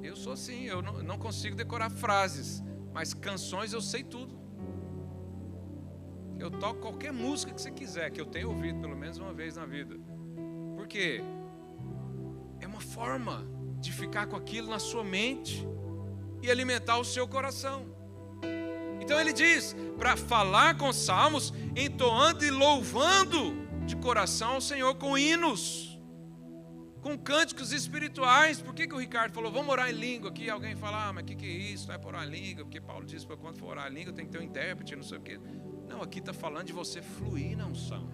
Eu sou assim, eu não consigo decorar frases, mas canções eu sei tudo. Eu toco qualquer música que você quiser, que eu tenha ouvido pelo menos uma vez na vida. Por quê? É uma forma de ficar com aquilo na sua mente e alimentar o seu coração. Então ele diz, para falar com salmos, entoando e louvando de coração ao Senhor com hinos, com cânticos espirituais. Por que o Ricardo falou, vamos orar em língua aqui? Alguém fala, mas o que é isso? Não é para orar em língua, porque Paulo disse para quando for orar em língua tem que ter um intérprete, não sei o quê. Não, aqui está falando de você fluir na unção.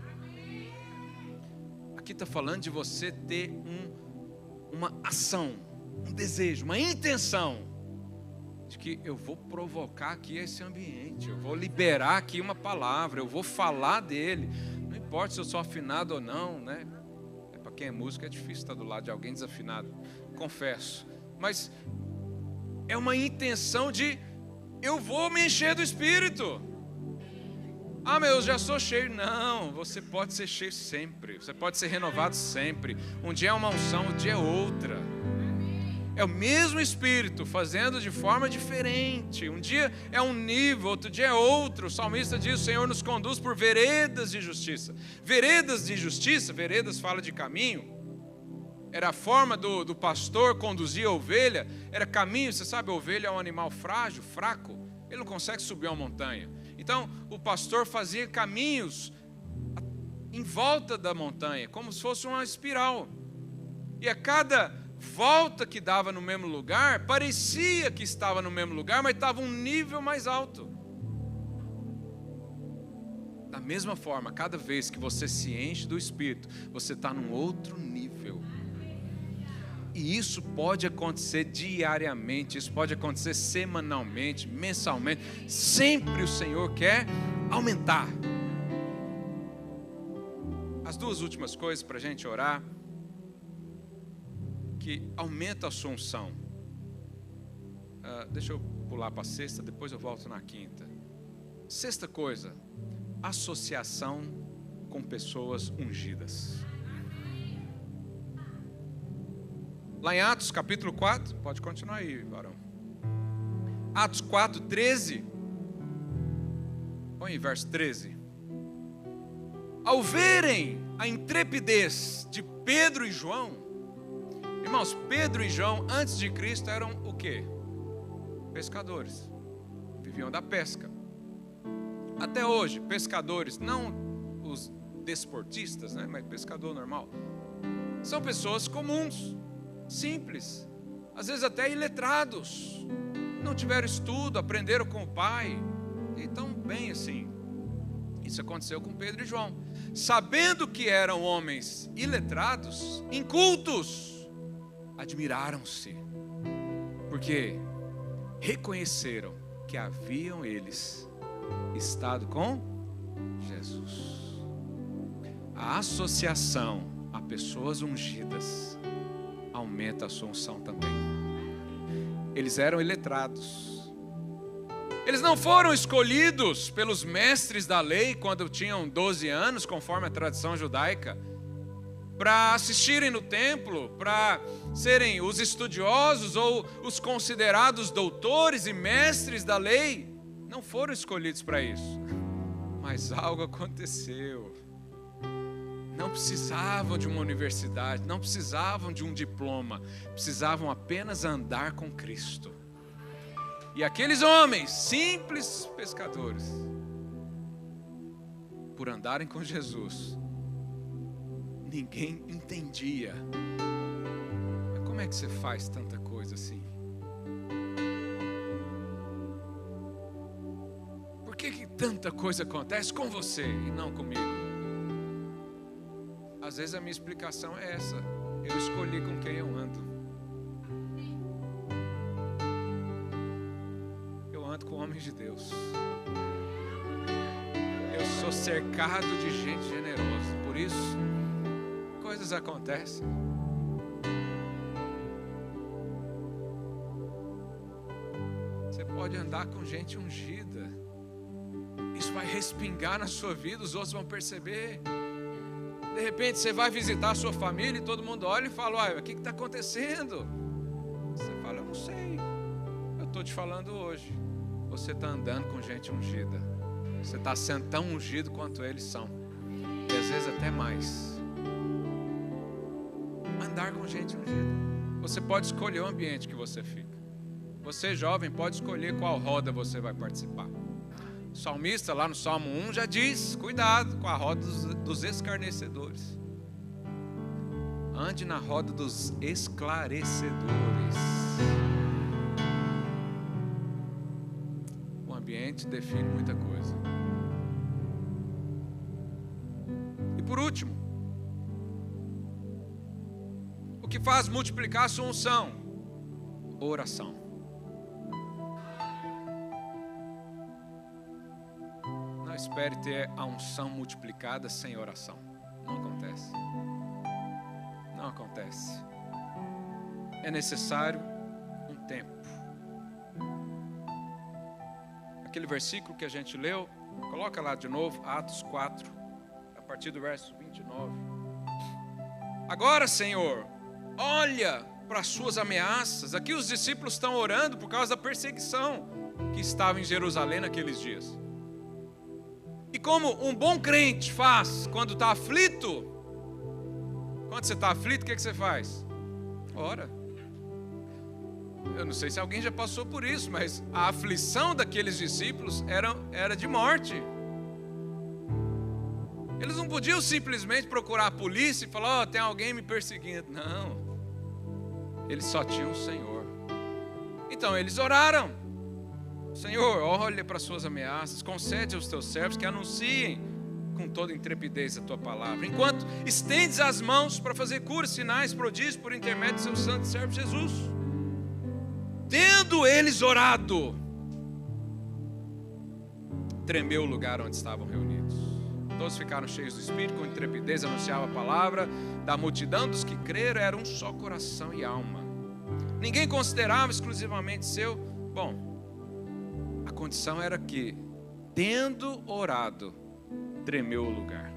Aqui está falando de você ter uma ação, um desejo, uma intenção de que eu vou provocar aqui esse ambiente, eu vou liberar aqui uma palavra, eu vou falar dele. Não importa se eu sou afinado ou não, né? Para quem é músico é difícil estar do lado de alguém desafinado, confesso. Mas é uma intenção de eu vou me encher do Espírito. Ah, mas eu já sou cheio. Não, você pode ser cheio sempre. Você pode ser renovado sempre. Um dia é uma unção, outro dia é outra. É o mesmo Espírito fazendo de forma diferente. Um dia é um nível, outro dia é outro. O salmista diz, o Senhor nos conduz por veredas de justiça. Veredas de justiça, veredas fala de caminho. Era a forma do pastor conduzir a ovelha. Era caminho, você sabe, a ovelha é um animal frágil, fraco. Ele não consegue subir uma montanha. Então, o pastor fazia caminhos em volta da montanha, como se fosse uma espiral. E a cada volta que dava no mesmo lugar, parecia que estava no mesmo lugar, mas estava um nível mais alto. Da mesma forma, cada vez que você se enche do Espírito, você está num outro nível. E isso pode acontecer diariamente, isso pode acontecer semanalmente, mensalmente. Sempre o Senhor quer aumentar. As duas últimas coisas para a gente orar, que aumenta a sua unção. Deixa eu pular para a sexta, depois eu volto na quinta. Sexta coisa, associação com pessoas ungidas. Lá em Atos capítulo 4, pode continuar aí, varão. Atos 4, 13. Põe aí, verso 13. Ao verem a intrepidez de Pedro e João, irmãos, Pedro e João, antes de Cristo, eram o quê? Pescadores. Viviam da pesca. Até hoje, pescadores, não os desportistas, né, mas pescador normal, são pessoas comuns, simples, às vezes até iletrados, não tiveram estudo, aprenderam com o pai, e estão bem assim. Isso aconteceu com Pedro e João. Sabendo que eram homens iletrados, incultos, admiraram-se, porque reconheceram que haviam eles estado com Jesus. A associação a pessoas ungidas aumenta a sua unção também. Eles eram iletrados. Eles não foram escolhidos pelos mestres da lei quando tinham 12 anos, conforme a tradição judaica, para assistirem no templo, para serem os estudiosos ou os considerados doutores e mestres da lei. Não foram escolhidos para isso. Mas algo aconteceu. Não precisavam de uma universidade, não precisavam de um diploma, precisavam apenas andar com Cristo. E aqueles homens, simples pescadores, por andarem com Jesus, ninguém entendia. Mas como é que você faz tanta coisa assim? Por que tanta coisa acontece com você e não comigo? Às vezes a minha explicação é essa: eu escolhi com quem eu ando. Eu ando com homens de Deus. Eu sou cercado de gente generosa. Por isso, coisas acontecem. Você pode andar com gente ungida. Isso vai respingar na sua vida, os outros vão perceber. De repente você vai visitar a sua família e todo mundo olha e fala: olha, o que está acontecendo? Você fala: eu não sei. Eu estou te falando hoje. Você está andando com gente ungida. Você está sendo tão ungido quanto eles são. E às vezes até mais. Andar com gente ungida. Você pode escolher o ambiente que você fica. Você, jovem, pode escolher qual roda você vai participar. O salmista, lá no Salmo 1, já diz: cuidado com a roda dos escarnecedores. Ande na roda dos esclarecedores. O ambiente define muita coisa. E por último, o que faz multiplicar a sua unção? Oração. Não espere ter a unção multiplicada sem oração. Não acontece. Não acontece. É necessário um tempo. Aquele versículo que a gente leu, coloca lá de novo, Atos 4, a partir do verso 29. Agora, Senhor, olha para as suas ameaças. Aqui os discípulos estão orando por causa da perseguição que estava em Jerusalém naqueles dias. E como um bom crente faz quando está aflito, quando você está aflito, o que você faz? Ora. Eu não sei se alguém já passou por isso, mas a aflição daqueles discípulos era de morte. Eles não podiam simplesmente procurar a polícia e falar: ó, tem alguém me perseguindo. Não. Eles só tinham o Senhor. Então eles oraram. Senhor, olha para as suas ameaças, concede aos teus servos que anunciem com toda intrepidez a tua palavra, enquanto estendes as mãos para fazer curas, sinais, prodígios por intermédio do seu santo servo Jesus. Tendo eles orado, tremeu o lugar onde estavam reunidos. Todos ficaram cheios do Espírito, com intrepidez anunciavam a palavra. Da multidão dos que creram era um só coração e alma. Ninguém considerava exclusivamente seu. Bom, a condição era que, tendo orado, tremeu o lugar.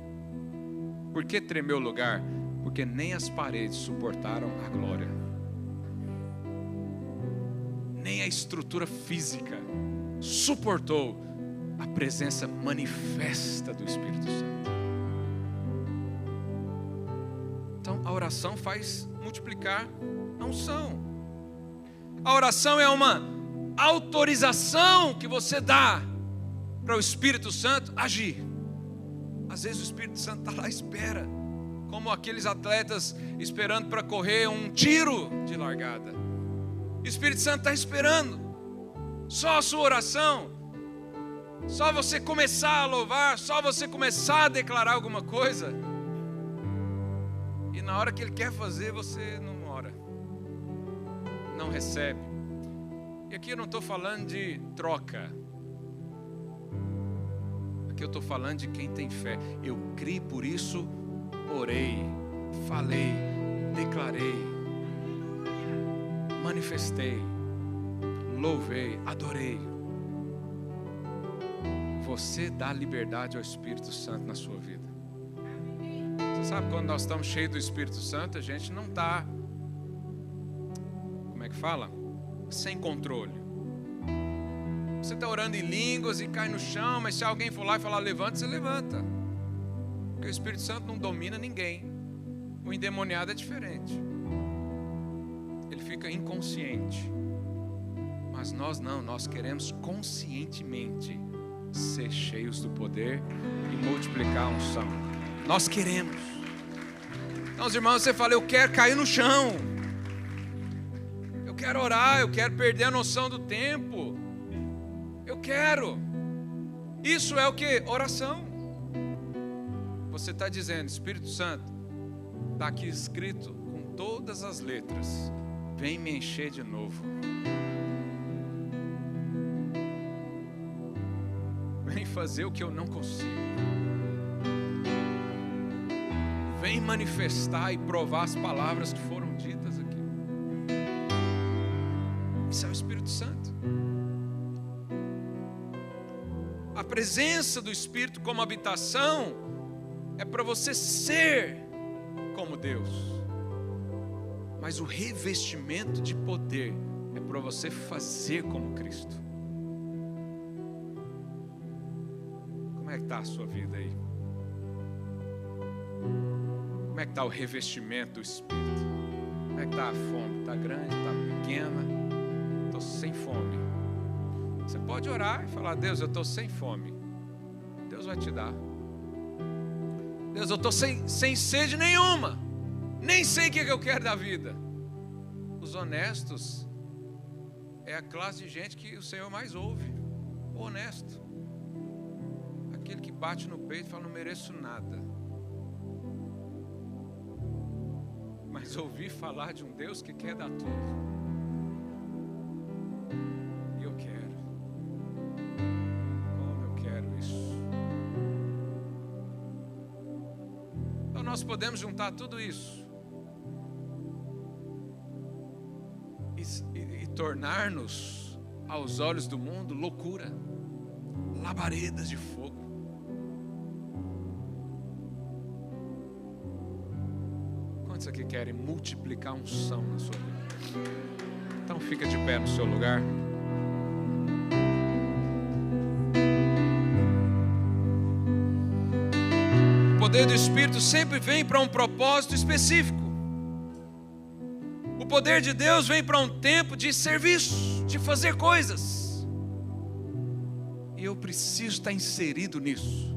Por que tremeu o lugar? Porque nem as paredes suportaram a glória. Nem a estrutura física suportou a presença manifesta do Espírito Santo. Então a oração faz multiplicar a unção. A oração é uma autorização que você dá para o Espírito Santo agir. Às vezes o Espírito Santo está lá, espera, como aqueles atletas esperando para correr um tiro de largada. O Espírito Santo está esperando. Só a sua oração, só você começar a louvar, só você começar a declarar alguma coisa, e na hora que Ele quer fazer, você não ora, não recebe. E aqui eu não estou falando de troca, aqui eu estou falando de quem tem fé. Eu criei, por isso orei, falei, declarei, manifestei, louvei, adorei. Você dá liberdade ao Espírito Santo na sua vida. Você sabe, quando nós estamos cheios do Espírito Santo, a gente não está, como é que fala? Sem controle. Você está orando em línguas e cai no chão, mas se alguém for lá e falar levanta, você levanta. Porque o Espírito Santo não domina ninguém. O endemoniado é diferente. Ele fica inconsciente. Mas nós não, nós queremos conscientemente ser cheios do poder e multiplicar a unção. Nós queremos. Então, os irmãos, você fala, eu quero cair no chão, eu quero orar, eu quero perder a noção do tempo, eu quero. Isso é o que? Oração. Você está dizendo, Espírito Santo, está aqui escrito com todas as letras, vem me encher de novo. Vem fazer o que eu não consigo. Vem manifestar e provar as palavras que foram ditas aqui. Isso é o Espírito Santo. A presença do Espírito como habitação é para você ser como Deus. Mas o revestimento de poder é para você fazer como Cristo. Como é que está a sua vida aí? Como é que está o revestimento do Espírito? Como é que está a fome? Está grande? Está pequena? Estou sem fome. Você pode orar e falar, Deus, eu estou sem fome. Deus vai te dar. Deus, eu estou sem sede nenhuma. Nem sei o que eu quero da vida. Os honestos é a classe de gente que o Senhor mais ouve. O honesto. Aquele que bate no peito e fala, não mereço nada. Mas ouvir falar de um Deus que quer dar tudo. E eu quero. Como eu quero isso. Então nós podemos juntar tudo isso. E tornar-nos, aos olhos do mundo, loucura. Labaredas de fogo. Quantos aqui querem multiplicar unção na sua vida? Então fica de pé no seu lugar. O poder do Espírito sempre vem para um propósito específico. O poder de Deus vem para um tempo de serviço, de fazer coisas. E eu preciso estar inserido nisso.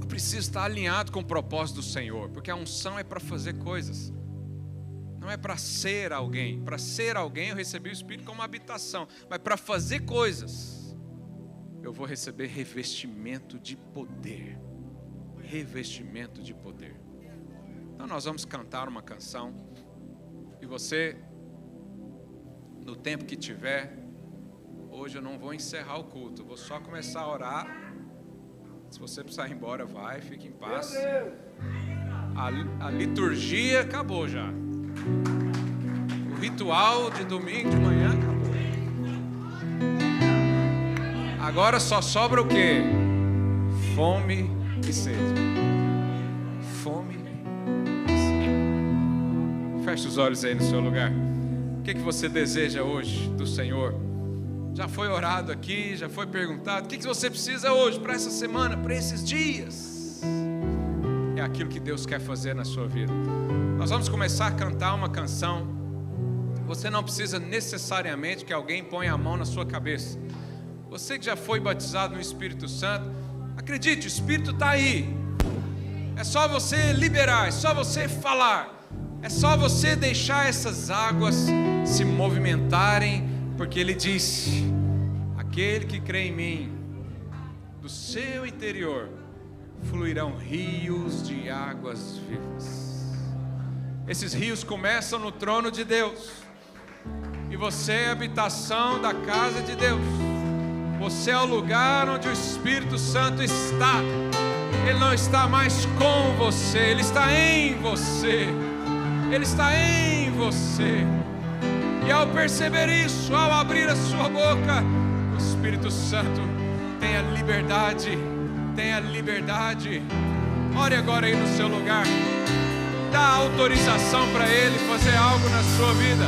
Eu preciso estar alinhado com o propósito do Senhor, porque a unção é para fazer coisas, não é para ser alguém. Para ser alguém eu recebi o Espírito como habitação, mas para fazer coisas. eu vou receber revestimento de poder. Revestimento de poder. Então nós vamos cantar uma canção. E você, no tempo que tiver, hoje eu não vou encerrar o culto, eu vou só começar a orar. Se você precisar ir embora, vai, fique em paz. A liturgia acabou já. O ritual de domingo de manhã acabou. Agora só sobra o quê? Fome e sede. Fome e sede. Feche os olhos aí no seu lugar. O que você deseja hoje do Senhor? Já foi orado aqui, já foi perguntado. O que você precisa hoje, para essa semana, para esses dias? É aquilo que Deus quer fazer na sua vida. Nós vamos começar a cantar uma canção. Você não precisa necessariamente que alguém ponha a mão na sua cabeça. Você que já foi batizado no Espírito Santo, acredite, o Espírito está aí. É só você liberar, é só você falar. É só você deixar essas águas se movimentarem, porque Ele disse: aquele que crê em mim, do seu interior fluirão rios de águas vivas. Esses rios começam no trono de Deus, e você é a habitação da casa de Deus. Você é o lugar onde o Espírito Santo está. Ele não está mais com você, Ele está em você. Ele está em você. E ao perceber isso, ao abrir a sua boca, o Espírito Santo tem a liberdade. Tem a liberdade. Ore agora aí no seu lugar. Dá autorização para Ele fazer algo na sua vida.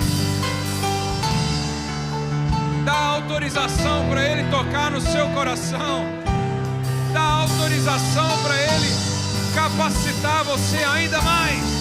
Dá autorização para Ele tocar no seu coração. Dá autorização para Ele capacitar você ainda mais.